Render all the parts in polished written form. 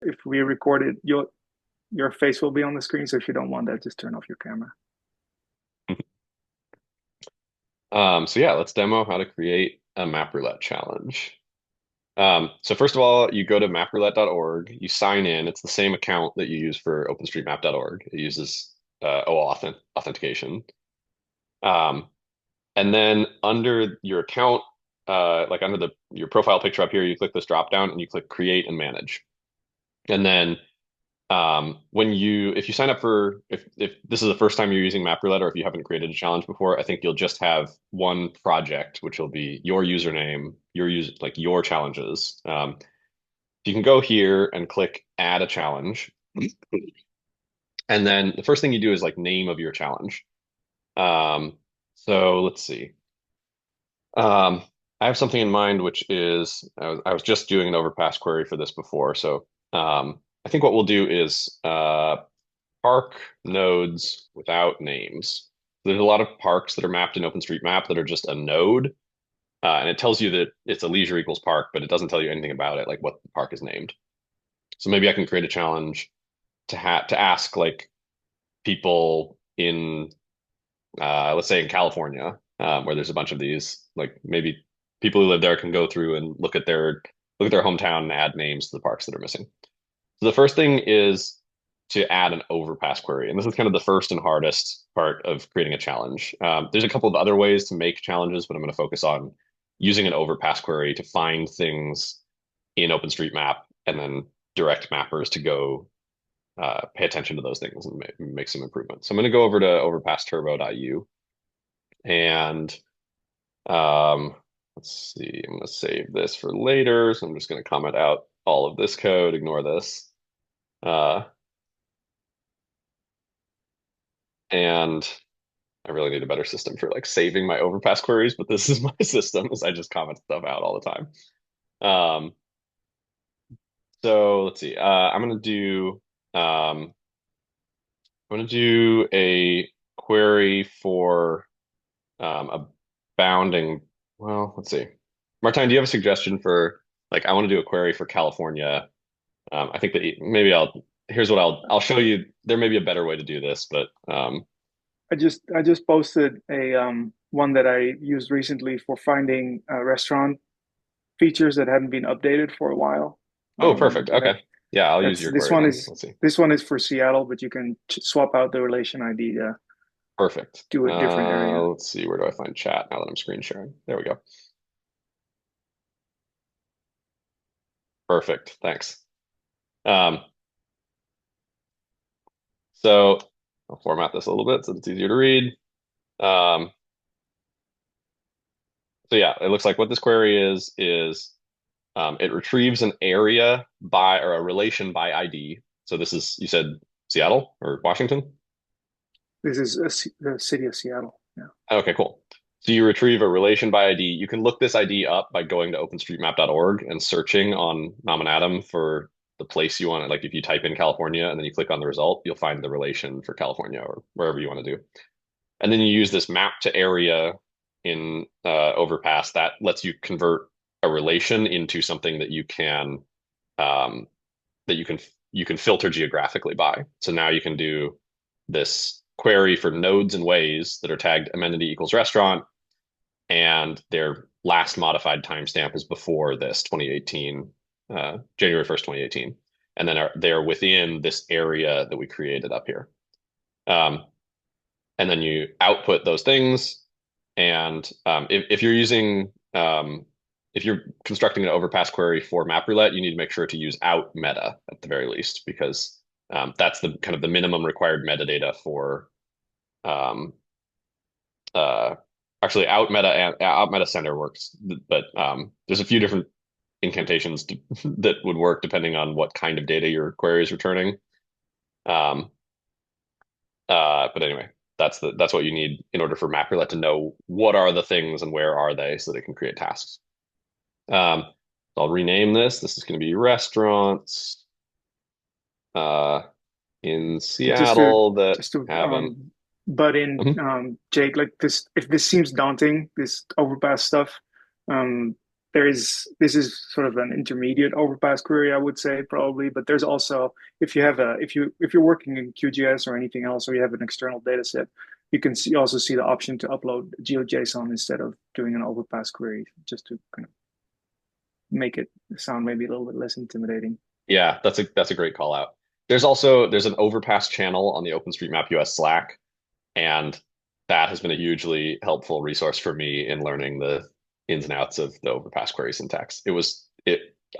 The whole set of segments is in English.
if we record it, your face will be on the screen. So if you don't want that, just turn off your camera. So yeah, let's demo how to create a MapRoulette challenge. So first of all, you go to maproulette.org, you sign in. It's the same account that you use for openstreetmap.org. It uses OAuth authentication. Um, and then under your account, like under your profile picture up here, you click this drop down and you click create and manage. And then if you sign up for if this is the first time you're using MapRoulette or if you haven't created a challenge before, I think you'll just have one project, which will be your username, like your challenges. You can go here and click add a challenge. And then the first thing you do is like name of your challenge. Um, so let's see. Um, I have something in mind, which is I was just doing an overpass query for this before. So I think what we'll do is park nodes without names. There's a lot of parks that are mapped in OpenStreetMap that are just a node, and it tells you that it's a leisure equals park, but it doesn't tell you anything about it, like what the park is named. So maybe I can create a challenge to ask like people in let's say in California, where there's a bunch of these, like maybe people who live there can go through and look at their hometown and add names to the parks that are missing. So the first thing is to add an overpass query. And this is kind of the first and hardest part of creating a challenge. There's a couple of other ways to make challenges, but I'm going to focus on using an overpass query to find things in OpenStreetMap and then direct mappers to go pay attention to those things and make some improvements. So I'm going to go over to overpassturbo.u and um, let's see, I'm going to save this for later. So I'm just going to comment out all of this code, ignore this. Uh, and I really need a better system for like saving my overpass queries, but this is my system is I just comment stuff out all the time. Um, so let's see. I'm gonna do a query for a bounding. Well, let's see. Martijn, do you have a suggestion for like I want to do a query for California? I think that maybe here's what I'll show you. There may be a better way to do this, but I just posted a one that I used recently for finding restaurant features that hadn't been updated for a while. oh, perfect. That Okay. Yeah, I'll use that's your query then. Let's see. this one is for Seattle, but you can swap out the relation ID Perfect. to a different area. Let's see. Where do I find chat now that I'm screen sharing? There we go. Perfect. Thanks. Um, so I'll format this a little bit so it's easier to read. Um, so yeah, it looks like what this query is it retrieves an area by or a relation by ID. So this is, you said Seattle or Washington? This is the city of Seattle. Yeah. Okay, cool. So you retrieve a relation by ID. You can look this ID up by going to openstreetmap.org and searching on Nominatum for the place you want it. Like if you type in California and then you click on the result, you'll find the relation for California or wherever you want to do. And then you use this map to area in Overpass that lets you convert a relation into something that um, you can filter geographically by. So now you can do this query for nodes and ways that are tagged amenity equals restaurant, and their last modified timestamp is before this 2018, January 1st, 2018. And then they're within this area that we created up here. Um, and then you output those things. And if you're using, if you're constructing an overpass query for MapRoulette, you need to make sure to use out meta at the very least, because that's the kind of the minimum required metadata for um, uh, actually out meta and out meta center works, but there's a few different incantations that would work depending on what kind of data your query is returning. Um, but anyway, that's what you need in order for MapRoulette to know what are the things and where are they so they can create tasks. Um, so I'll rename this. This is going to be restaurants uh, in Just to Seattle that just to haven't. butt in, Mhm. Jake, like this, if this seems daunting, this overpass stuff, um, there is this is sort of an intermediate overpass query, I would say probably, but there's also if you have a if you're working in QGIS or anything else, or you have an external data set, you can also see the option to upload GeoJSON instead of doing an overpass query, just to kind of make it sound maybe a little bit less intimidating. Yeah, that's a great call out. There's an overpass channel on the OpenStreetMap US Slack, and that has been a hugely helpful resource for me in learning the ins and outs of the overpass query syntax.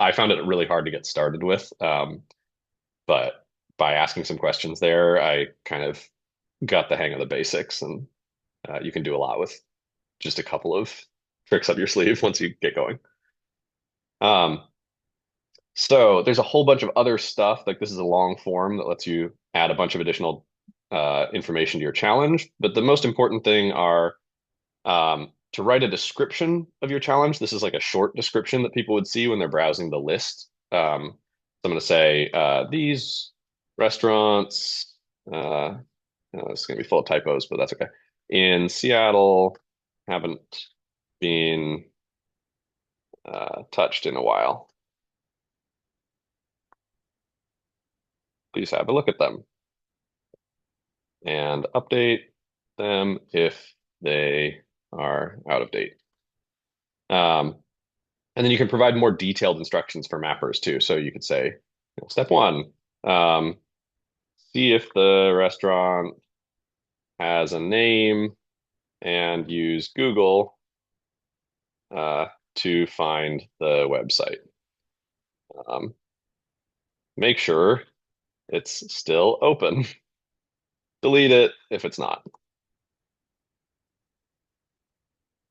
I found it really hard to get started with, but by asking some questions there, I kind of got the hang of the basics, and you can do a lot with just a couple of tricks up your sleeve once you get going. Um, so there's a whole bunch of other stuff. Like this is a long form that lets you add a bunch of additional information to your challenge. But the most important thing are to write a description of your challenge. This is like a short description that people would see when they're browsing the list. So I'm going to say these restaurants. It's going to be full of typos, but that's okay. In Seattle, haven't been touched in a while. Please have a look at them and update them if they are out of date. And then you can provide more detailed instructions for mappers too. So you could say, step one, see if the restaurant has a name and use Google to find the website. Make sure it's still open. Delete it if it's not.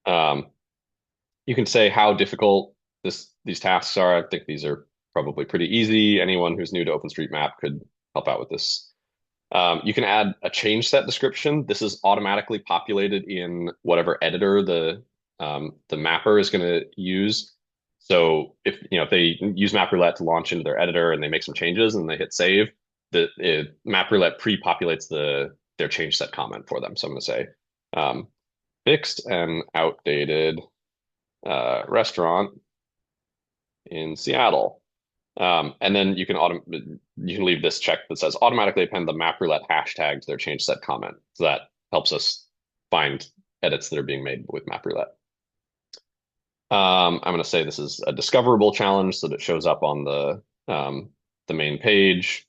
Um, you can say how difficult these tasks are. I think these are probably pretty easy. Anyone who's new to OpenStreetMap could help out with this. You can add a change set description. This is automatically populated in whatever editor the mapper is going to use. So if they use MapRoulette to launch into their editor and they make some changes and they hit save, MapRoulette pre-populates their change set comment for them. So I'm going to say fixed and outdated restaurant in Seattle. And then you can leave this check that says automatically append the MapRoulette hashtag to their change set comment. So that helps us find edits that are being made with MapRoulette. I'm going to say this is a discoverable challenge so that it shows up on the main page.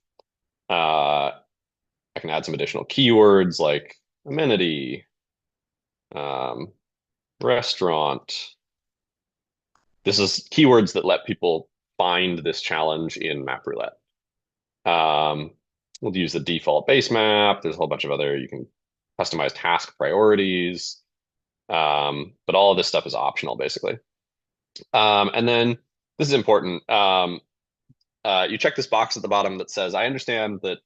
I can add some additional keywords like amenity, restaurant. This is keywords that let people find this challenge in MapRoulette. We'll use the default base map. There's a whole bunch of other, you can customize task priorities. But all of this stuff is optional, basically. And then this is important. You check this box at the bottom that says, I understand that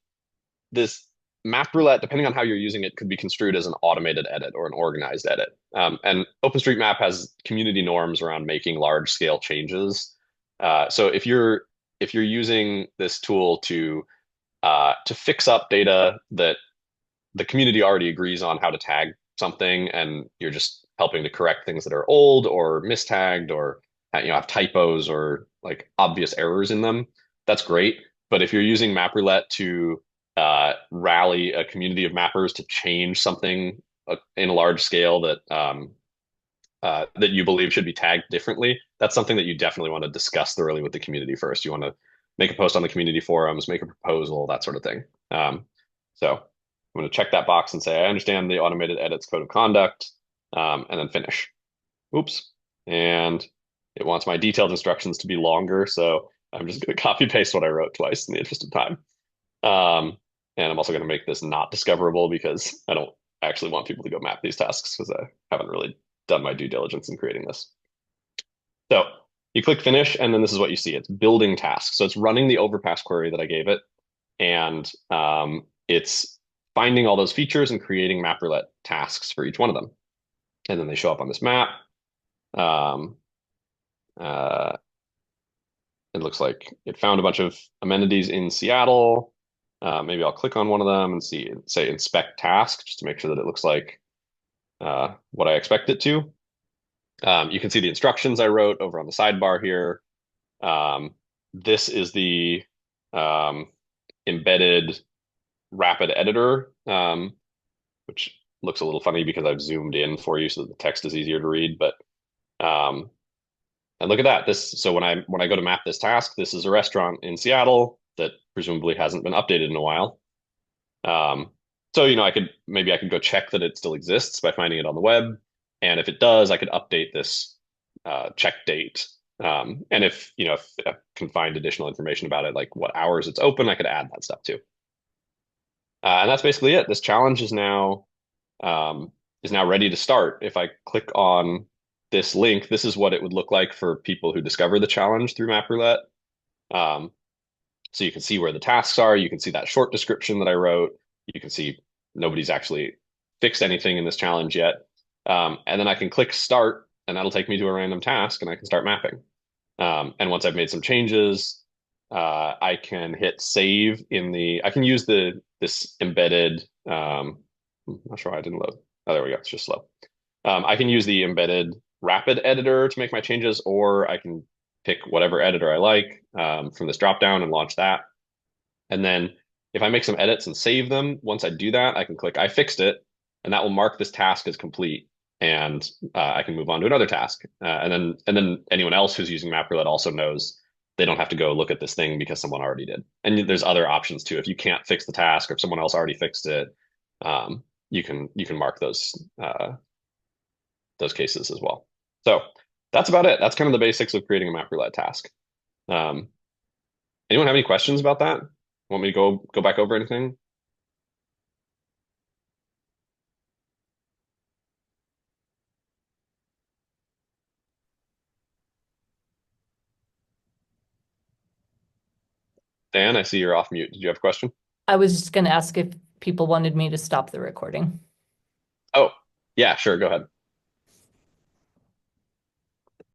this MapRoulette, depending on how you're using it, could be construed as an automated edit or an organized edit. And OpenStreetMap has community norms around making large scale changes. So if you're using this tool to fix up data that the community already agrees on how to tag something, and you're just helping to correct things that are old or mistagged or have typos or like obvious errors in them, that's great. But if you're using MapRoulette to rally a community of mappers to change something in a large scale that you believe should be tagged differently, that's something that you definitely want to discuss thoroughly with the community first. You want to make a post on the community forums, make a proposal, that sort of thing. So I'm going to check that box and say, I understand the automated edits code of conduct, and then finish. Oops. And it wants my detailed instructions to be longer. So I'm just going to copy paste what I wrote twice in the interest of time. And I'm also going to make this not discoverable because I don't actually want people to go map these tasks because I haven't really done my due diligence in creating this. So you click finish, and then this is what you see. It's building tasks. So it's running the overpass query that I gave it, and it's finding all those features and creating MapRoulette tasks for each one of them. And then they show up on this map. It looks like it found a bunch of amenities in Seattle. Maybe I'll click on one of them and say inspect task just to make sure that it looks like what I expect it to. You can see the instructions I wrote over on the sidebar here. Um, this is the um, embedded rapid editor, which looks a little funny because I've zoomed in for you so that the text is easier to read. But um, and look at that. So when I go to map this task, this is a restaurant in Seattle that presumably hasn't been updated in a while. Um, so I could go check that it still exists by finding it on the web, and if it does, I could update this check date. And if I can find additional information about it, like what hours it's open, I could add that stuff too. And that's basically it. This challenge um, is now ready to start. If I click on this link, this is what it would look like for people who discover the challenge through MapRoulette. Um, so you can see where the tasks are. You can see that short description that I wrote. You can see nobody's actually fixed anything in this challenge yet. And then I can click start, and that'll take me to a random task, and I can start mapping. And once I've made some changes, I can hit save I can use this embedded, I'm not sure why I didn't load. Oh, there we go. It's just slow. I can use the embedded rapid editor to make my changes, or I can pick whatever editor I like from this dropdown and launch that. And then if I make some edits and save them, once I do that, I can click I fixed it, and that will mark this task as complete. And I can move on to another task. And then anyone else who's using MapRoulette also knows they don't have to go look at this thing because someone already did. And there's other options too. If you can't fix the task or if someone else already fixed it, um, you can mark those cases as well. So that's about it. That's kind of the basics of creating a MapRoulette task. Um, Anyone have any questions about that? Want me to go back over anything? Dan, I see you're off mute. Did you have a question? I was just going to ask if people wanted me to stop the recording. Oh, yeah, sure. Go ahead.